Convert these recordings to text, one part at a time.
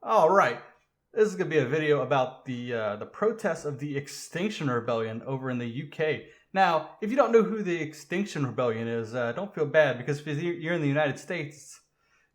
All right, this is gonna be a video about the protests of the Extinction Rebellion over in the UK. Now, if you don't know who the Extinction Rebellion is, don't feel bad because if you're in the United States,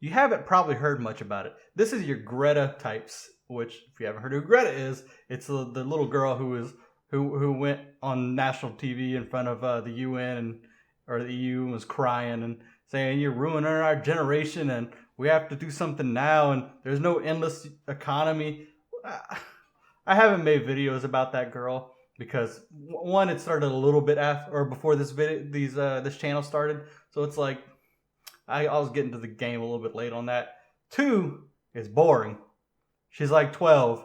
you haven't probably heard much about it. This is your Greta types, which if you haven't heard who Greta is, it's the little girl who went on national TV in front of the UN or the EU and was crying and saying you're ruining our generation and we have to do something now and there's no endless economy. I haven't made videos about that girl because one, it started a little bit after or before this this channel started, so it's like I was getting to the game a little bit late on that. Two, it's boring. She's like 12.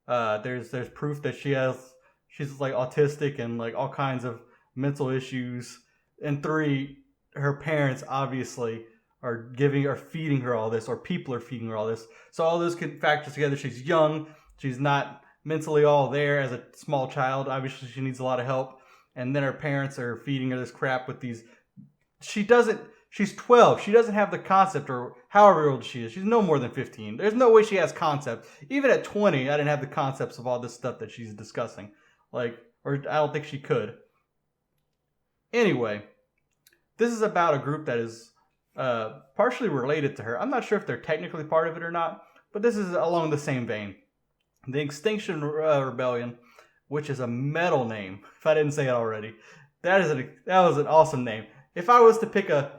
There's proof that she's like autistic and like all kinds of mental issues. And three, her parents obviously are feeding her all this, or people are feeding her all this. So all those factors together. She's young. She's not mentally all there as a small child. Obviously, she needs a lot of help. And then her parents are feeding her this crap with these. She's 12. She doesn't have the concept, or however old she is. She's no more than 15. There's no way she has concept. Even at 20, I didn't have the concepts of all this stuff that she's discussing. Or I don't think she could. Anyway, this is about a group that is partially related to her. I'm not sure if they're technically part of it or not, but this is along the same vein. The Extinction Rebellion, which is a metal name, if I didn't say it already. That was an awesome name. If I was to pick an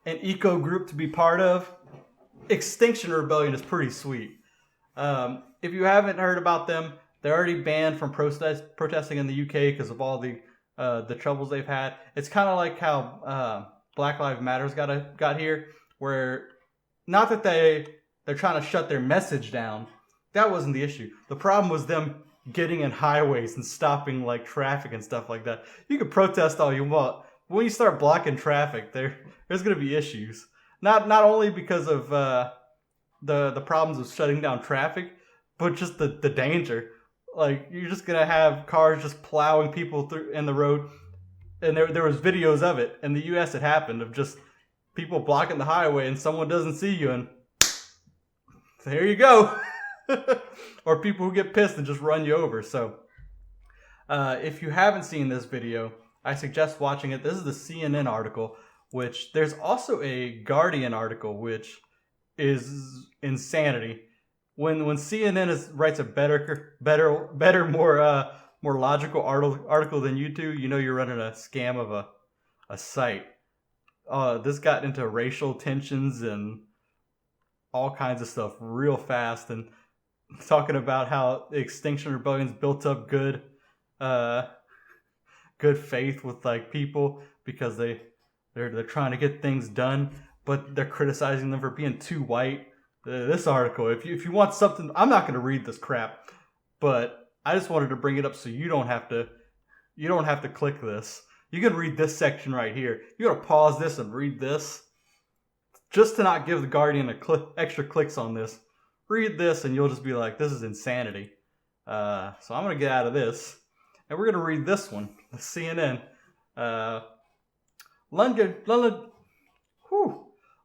eco group to be part of, Extinction Rebellion is pretty sweet. If you haven't heard about them, they're already banned from protesting in the UK because of all the troubles they've had. It's kind of like how Black Lives Matters got here, where not that they're trying to shut their message down. That wasn't the issue. The problem was them getting in highways and stopping like traffic and stuff like that. You can protest all you want. When you start blocking traffic, there's going to be issues. Not only because of the problems of shutting down traffic, but just the danger. Like, you're just going to have cars just plowing people through in the road. And there was videos of it. In the US, it happened, of just people blocking the highway and someone doesn't see you and there you go. Or people who get pissed and just run you over. So if you haven't seen this video, I suggest watching it. This is the CNN article, which there's also a Guardian article, which is insanity. When CNN writes a better, more logical article than you do, you know you're running a scam of a site. This got into racial tensions and all kinds of stuff real fast, and talking about how the Extinction Rebellion's built up good faith with like people because they're trying to get things done, but they're criticizing them for being too white. This article, if you want something, I'm not going to read this crap, but I just wanted to bring it up so you don't have to click this. You can read this section right here. You got to pause this and read this just to not give the Guardian extra clicks on this. Read this and you'll just be like, this is insanity. So I'm going to get out of this and we're going to read this one, the CNN.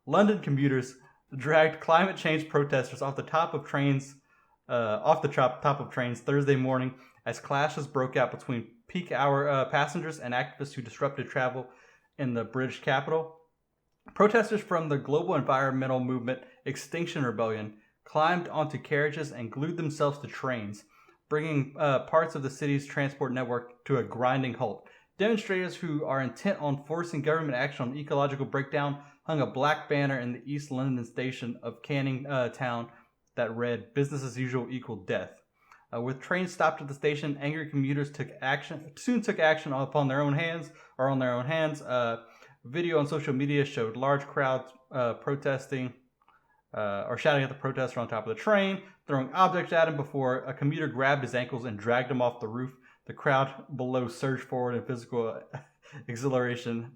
London commuters dragged climate change protesters off the top of trains Thursday morning as clashes broke out between peak hour passengers and activists who disrupted travel in the British capital. Protesters from the global environmental movement Extinction Rebellion climbed onto carriages and glued themselves to trains, bringing parts of the city's transport network to a grinding halt. Demonstrators who are intent on forcing government action on ecological breakdown hung a black banner in the East London station of Canning Town that read, "Business as usual equal death." With trains stopped at the station, angry commuters soon took action on their own hands. Video on social media showed large crowds protesting or shouting at the protester on top of the train, throwing objects at him before a commuter grabbed his ankles and dragged him off the roof. The crowd below surged forward in physical exhilaration,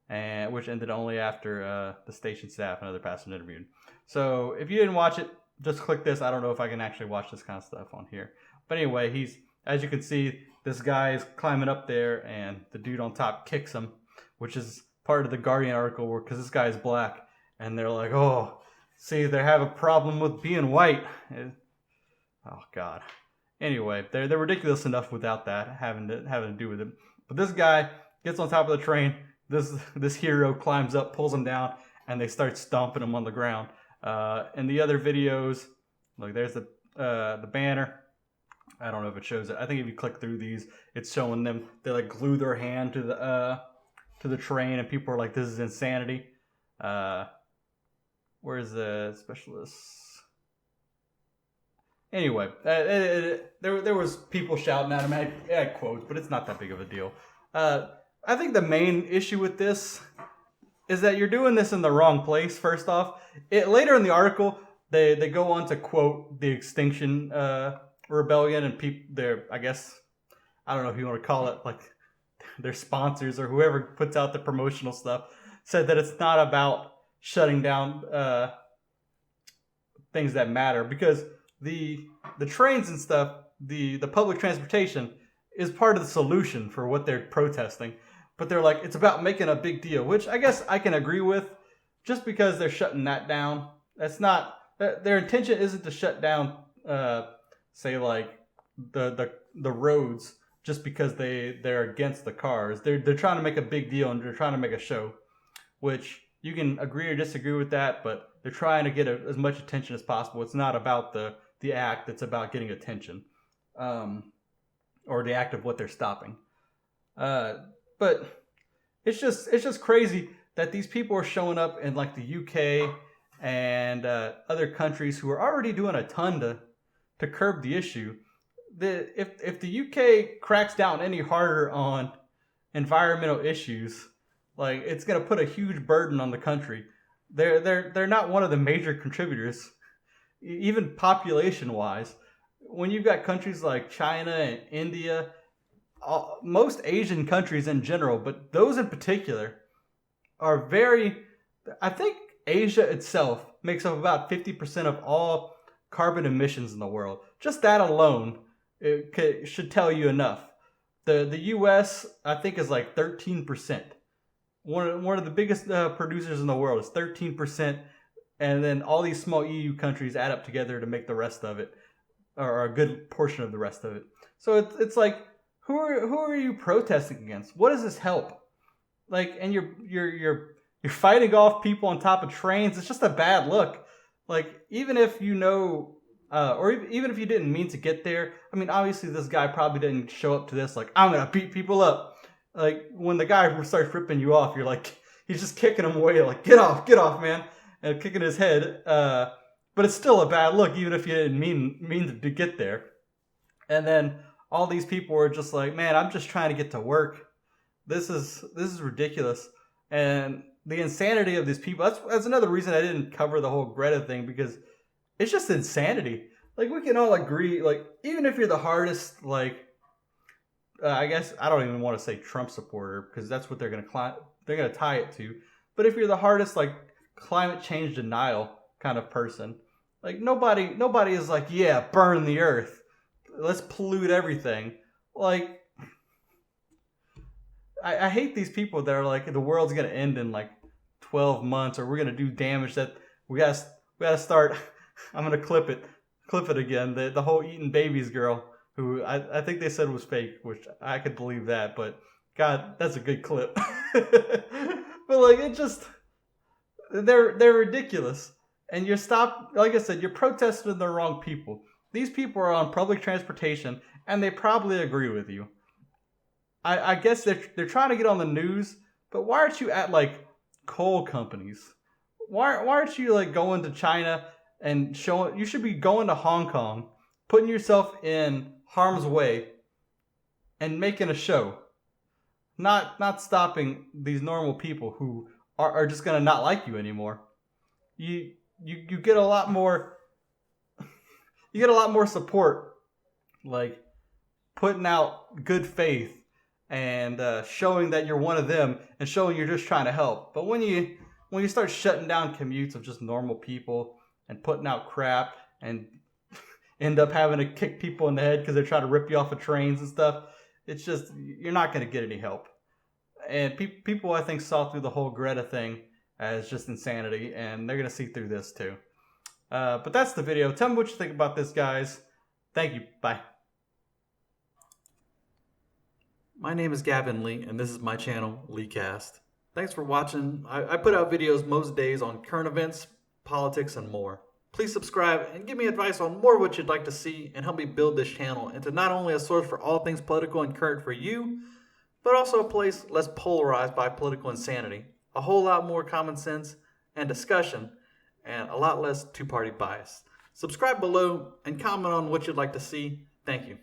which ended only after the station staff and other passengers interviewed. So if you didn't watch it, just click this. I don't know if I can actually watch this kind of stuff on here. But anyway, as you can see, this guy is climbing up there and the dude on top kicks him, which is part of the Guardian article because this guy is black. And they're like, oh, See, they have a problem with being white. Oh God. Anyway, they're ridiculous enough without that having to do with it. But this guy gets on top of the train. This hero climbs up, pulls him down, and they start stomping him on the ground. In the other videos, like there's the banner. I don't know if it shows it. I think if you click through these, it's showing them. They like glue their hand to the train, and people are like, "This is insanity." Where's the specialist? Anyway, there was people shouting at him. I had quotes, but it's not that big of a deal. I think the main issue with this is that you're doing this in the wrong place. First off, later in the article, they go on to quote the Extinction Rebellion and people. I guess I don't know if you want to call it like their sponsors or whoever puts out the promotional stuff, said that it's not about shutting down things that matter, because the trains and stuff, the public transportation is part of the solution for what they're protesting. But they're like, it's about making a big deal, which I guess I can agree with. Just because they're shutting that down, that's not their intention. Isn't to shut down, say like the roads just because they're against the cars. They're trying to make a big deal and they're trying to make a show, which you can agree or disagree with that. But they're trying to get as much attention as possible. It's not about the act; it's about getting attention, or the act of what they're stopping. But it's just crazy that these people are showing up in like the UK and other countries who are already doing a ton to curb the issue. If the UK cracks down any harder on environmental issues, like it's gonna put a huge burden on the country. They're not one of the major contributors, even population wise. When you've got countries like China and India, most Asian countries in general, but those in particular are very, I think Asia itself makes up about 50% of all carbon emissions in the world. Just that alone should tell you enough. The US, I think, is like 13%. One of the biggest producers in the world is 13%, and then all these small EU countries add up together to make the rest of it, or a good portion of the rest of it. So it's like, who are you protesting against? What does this help? Like, and you're fighting off people on top of trains. It's just a bad look. Like, even if you know, or even if you didn't mean to get there. I mean, obviously this guy probably didn't show up to this like, I'm gonna beat people up. Like, when the guy starts ripping you off, you're like, he's just kicking him away, like, get off, man, and kicking his head. But it's still a bad look, even if you didn't mean to get there. And then all these people are just like, man, I'm just trying to get to work. This is ridiculous. And the insanity of these people, that's another reason I didn't cover the whole Greta thing, because it's just insanity. Like, we can all agree, like, even if you're the hardest, like, I guess I don't even want to say Trump supporter, because that's what they're gonna tie it to. But if you're the hardest, like, climate change denial kind of person, like, nobody is like, yeah, burn the earth, let's pollute everything. Like, I hate these people that are like, the world's gonna end in like 12 months, or we're gonna do damage that we gotta start. I'm gonna clip it again. The whole eating babies girl, who I think they said was fake, which I could believe that, but God, that's a good clip. But like, it just, they're ridiculous. And like I said, you're protesting the wrong people. These people are on public transportation, and they probably agree with you. I guess they're trying to get on the news, but why aren't you at like coal companies? Why aren't you like going to China and showing? You should be going to Hong Kong, putting yourself in harm's way, and making a show. Not stopping these normal people who are just gonna not like you anymore. You get a lot more. You get a lot more support, like putting out good faith and showing that you're one of them, and showing you're just trying to help. But when you start shutting down commutes of just normal people and putting out crap and end up having to kick people in the head because they're trying to rip you off of trains and stuff, it's just, you're not going to get any help. And people, I think, saw through the whole Greta thing as just insanity, and they're going to see through this too. But that's the video. Tell me what you think about this, guys. Thank you. Bye. My name is Gavin Lee, and this is my channel, LeeCast. Thanks for watching. I put out videos most days on current events, politics, and more. Please subscribe and give me advice on more of what you'd like to see and help me build this channel into not only a source for all things political and current for you, but also a place less polarized by political insanity, a whole lot more common sense and discussion, and a lot less two-party bias. Subscribe below and comment on what you'd like to see. Thank you.